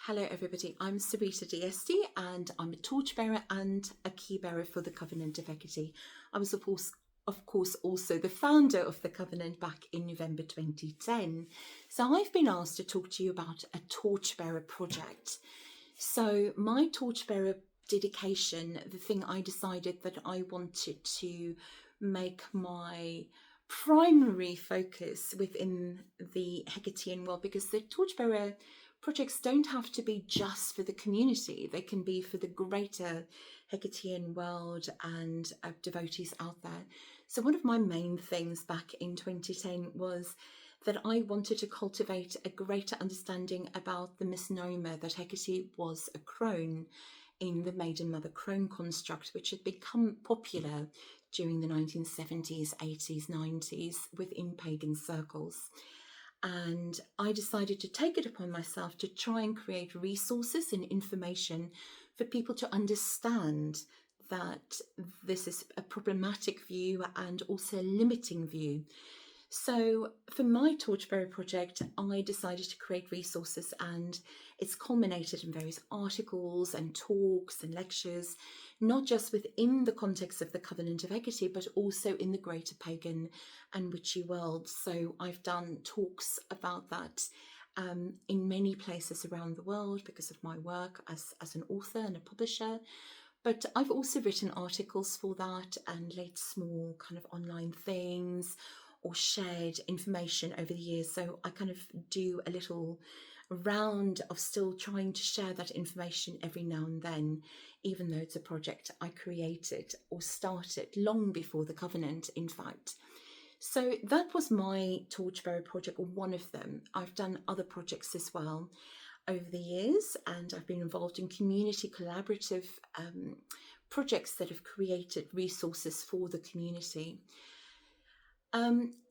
Hello everybody, I'm Sorita DSD and I'm a Torchbearer and a Keybearer for the Covenant of Hekate. I was of course also the founder of the Covenant back in November 2010. So I've been asked to talk to you about a Torchbearer project. So my Torchbearer dedication, the thing I decided that I wanted to make my primary focus within the Hecatean world, because the Torchbearer projects don't have to be just for the community. They can be for the greater Hecatean world and devotees out there. So one of my main things back in 2010 was that I wanted to cultivate a greater understanding about the misnomer that Hekate was a crone in the Maiden Mother crone construct, which had become popular during the 1970s, 80s, 90s within pagan circles. And I decided to take it upon myself to try and create resources and information for people to understand that this is a problematic view and also a limiting view. So for my Torchbearer project, I decided to create resources, and it's culminated in various articles and talks and lectures, not just within the context of the Covenant of Hekate, but also in the greater pagan and witchy world. So I've done talks about that in many places around the world because of my work as an author and a publisher. But I've also written articles for that and laid small kind of online things or shared information over the years. So I kind of do a little round of still trying to share that information every now and then, even though it's a project I created or started long before the Covenant, in fact. So that was my Torchbearer project, or one of them. I've done other projects as well over the years, and I've been involved in community collaborative projects that have created resources for the community.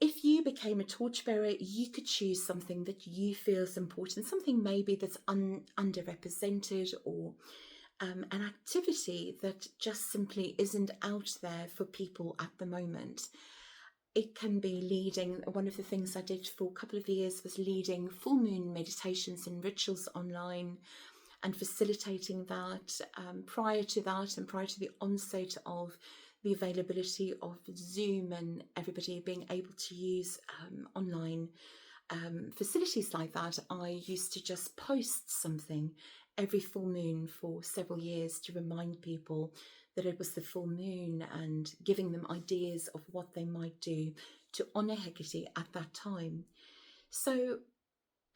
If you became a Torchbearer, you could choose something that you feel is important, something maybe that's underrepresented, or an activity that just simply isn't out there for people at the moment. It can be leading, one of the things I did for a couple of years was leading full moon meditations and rituals online and facilitating that. Prior to that, and prior to the onset of the availability of Zoom and everybody being able to use online facilities like that, I used to just post something every full moon for several years to remind people that it was the full moon and giving them ideas of what they might do to honour Hekate at that time. So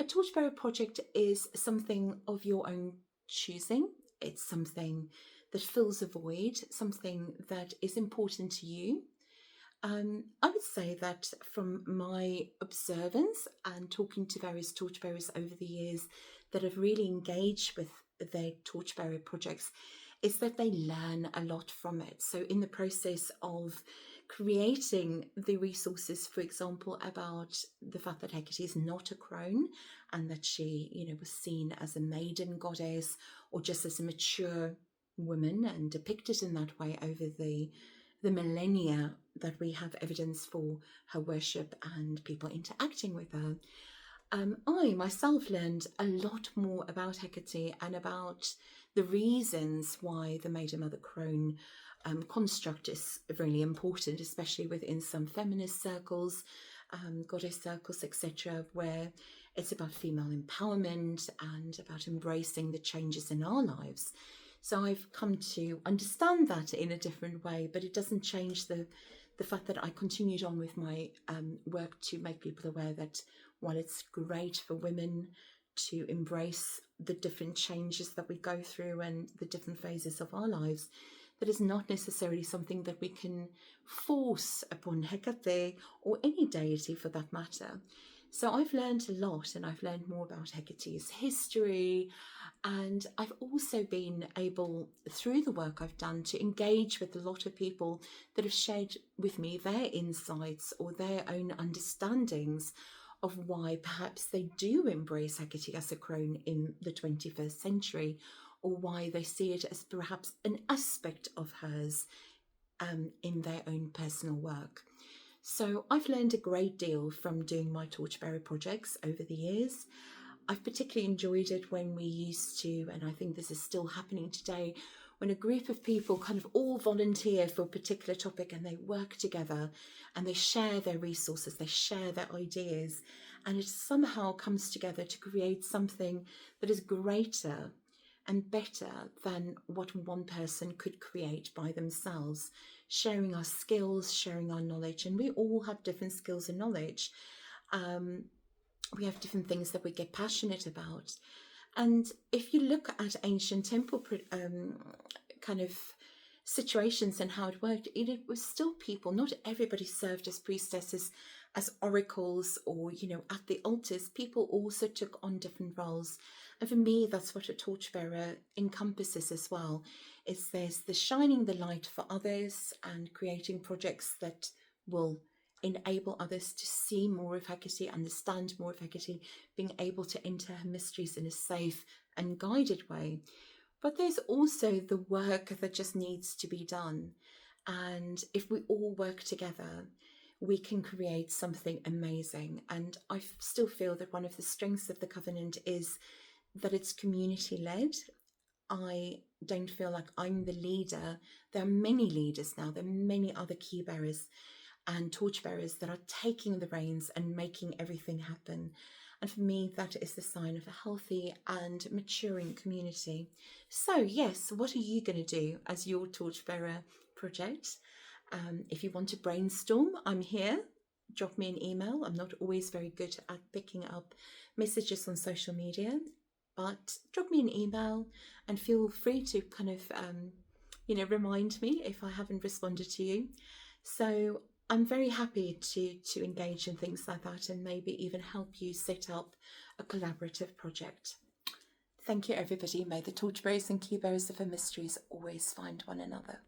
a Torchbearer project is something of your own choosing. It's something that fills a void, something that is important to you. I would say that from my observance and talking to various Torchbearers over the years that have really engaged with their Torchbearer projects, is that they learn a lot from it. So in the process of creating the resources, for example, about the fact that Hekate is not a crone and that she, was seen as a maiden goddess or just as a mature woman and depicted in that way over the millennia that we have evidence for her worship and people interacting with her. I myself learned a lot more about Hekate and about the reasons why the Maiden Mother crone construct is really important, especially within some feminist circles, goddess circles, etc., where it's about female empowerment and about embracing the changes in our lives. So I've come to understand that in a different way, but it doesn't change the fact that I continued on with my work to make people aware that while it's great for women to embrace the different changes that we go through and the different phases of our lives, that is not necessarily something that we can force upon Hekate or any deity for that matter. So I've learned a lot, and I've learned more about Hekate's history, and I've also been able, through the work I've done, to engage with a lot of people that have shared with me their insights or their own understandings of why perhaps they do embrace Hekate as a crone in the 21st century, or why they see it as perhaps an aspect of hers in their own personal work. So I've learned a great deal from doing my Torchbearer projects over the years. I've particularly enjoyed it when we used to, and I think this is still happening today, when a group of people kind of all volunteer for a particular topic and they work together and they share their resources, they share their ideas, and it somehow comes together to create something that is greater and better than what one person could create by themselves, sharing our skills, sharing our knowledge. And we all have different skills and knowledge. We have different things that we get passionate about. And if you look at ancient temple kind of situations and how it worked, it was still people. Not everybody served as priestesses, as oracles, or, you know, at the altars. People also took on different roles. And for me, that's what a torchbearer encompasses as well. Is there's the shining the light for others and creating projects that will enable others to see more of Hekate, understand more of Hekate, being able to enter her mysteries in a safe and guided way. But there's also the work that just needs to be done. And if we all work together, we can create something amazing. And I still feel that one of the strengths of the Covenant is that it's community-led. I don't feel like I'm the leader. There are many leaders now. There are many other key bearers and torchbearers that are taking the reins and making everything happen. And for me, that is the sign of a healthy and maturing community. So yes, what are you going to do as your Torchbearer project? If you want to brainstorm, I'm here. Drop me an email. I'm not always very good at picking up messages on social media, but drop me an email and feel free to kind of, remind me if I haven't responded to you. So I'm very happy to engage in things like that and maybe even help you set up a collaborative project. Thank you, everybody. May the torchbearers and keybearers of her mysteries always find one another.